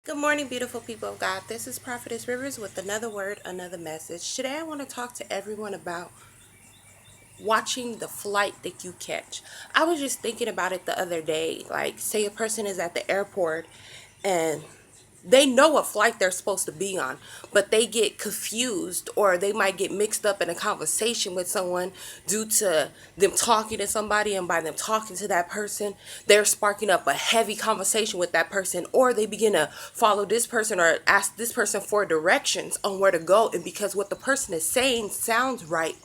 Good morning, beautiful people of God. This is Prophetess Rivers with another word, another message. Today, I want to talk to everyone about watching the flight that you catch. I was just thinking about it the other day. Like, say a person is at the airport and they know what flight they're supposed to be on, but they get confused or they might get mixed up in a conversation with someone due to them talking to somebody, and by them talking to that person, they're sparking up a heavy conversation with that person, or they begin to follow this person or ask this person for directions on where to go, and because what the person is saying sounds right,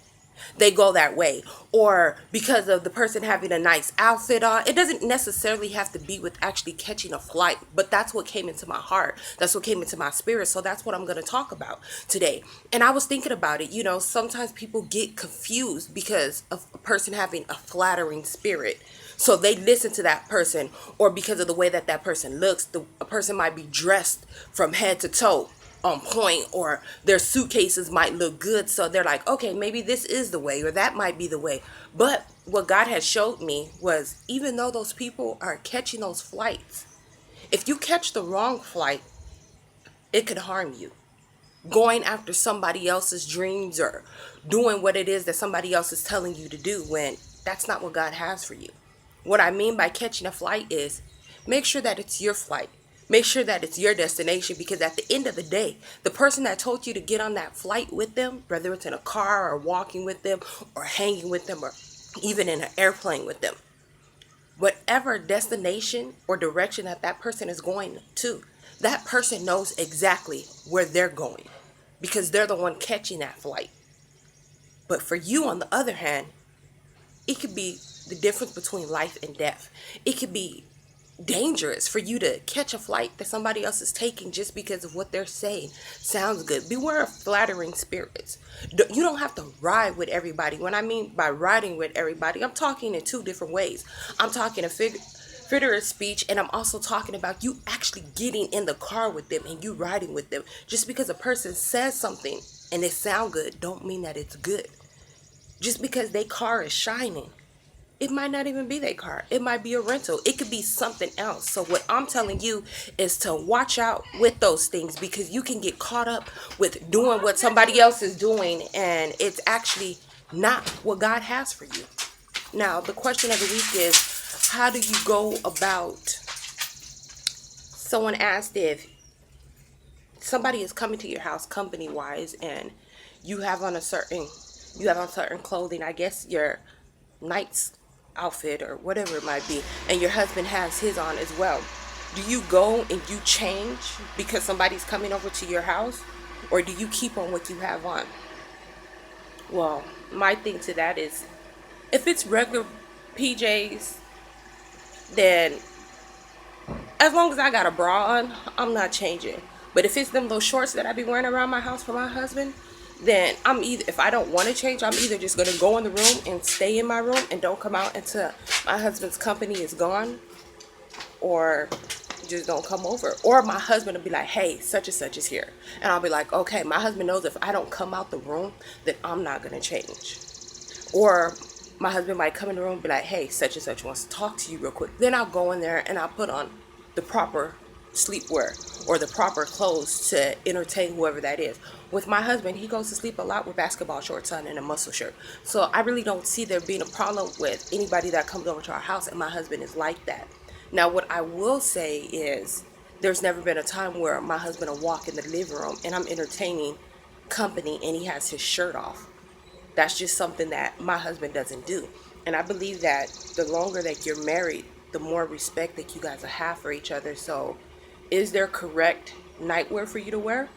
they go that way, or because of the person having a nice outfit on. It doesn't necessarily have to be with actually catching a flight, but that's what came into my heart, that's what came into my spirit, so that's what I'm going to talk about today. And I was thinking about it, sometimes people get confused because of a person having a flattering spirit, so they listen to that person, or because of the way that that person looks. A person might be dressed from head to toe on point, or their suitcases might look good, so they're like, okay, maybe this is the way, or that might be the way. But what God had showed me was, even though those people are catching those flights, if you catch the wrong flight, it could harm you. Going after somebody else's dreams, or doing what it is that somebody else is telling you to do, when that's not what God has for you. What I mean by catching a flight is, make sure that it's your flight. Make sure that it's your destination, because at the end of the day, the person that told you to get on that flight with them, whether it's in a car or walking with them or hanging with them or even in an airplane with them, whatever destination or direction that that person is going to, that person knows exactly where they're going, because they're the one catching that flight. But for you, on the other hand, it could be the difference between life and death. It could be dangerous for you to catch a flight that somebody else is taking just because of what they're saying sounds good. Beware of flattering spirits. You don't have to ride with everybody. When I mean by riding with everybody, I'm talking in two different ways. I'm talking a figure of speech, and I'm also talking about you actually getting in the car with them and you riding with them. Just because a person says something and it sound good don't mean that it's good. Just because their car is shining, it might not even be their car. It might be a rental. It could be something else. So what I'm telling you is to watch out with those things, because you can get caught up with doing what somebody else is doing, and it's actually not what God has for you. Now, the question of the week is, how do you go about, someone asked if somebody is coming to your house company wise, and you have on certain clothing, I guess your night's outfit or whatever it might be, and your husband has his on as well. Do you go and you change because somebody's coming over to your house, or do you keep on what you have on? Well, my thing to that is, if it's regular PJs, then as long as I got a bra on, I'm not changing. But if it's them little shorts that I be wearing around my house for my husband, then I'm either, if I don't want to change, I'm either just going to go in the room and stay in my room and don't come out until my husband's company is gone, or just don't come over. Or my husband will be like, hey, such and such is here. And I'll be like, okay, my husband knows if I don't come out the room, then I'm not going to change. Or my husband might come in the room and be like, hey, such and such wants to talk to you real quick. Then I'll go in there and I'll put on the proper sleepwear or the proper clothes to entertain whoever that is. With my husband, he goes to sleep a lot with basketball shorts on and a muscle shirt. So I really don't see there being a problem with anybody that comes over to our house, and my husband is like that. Now, what I will say is, there's never been a time where my husband will walk in the living room and I'm entertaining company and he has his shirt off. That's just something that my husband doesn't do. And I believe that the longer that you're married, the more respect that you guys will have for each other. So, is there correct nightwear for you to wear?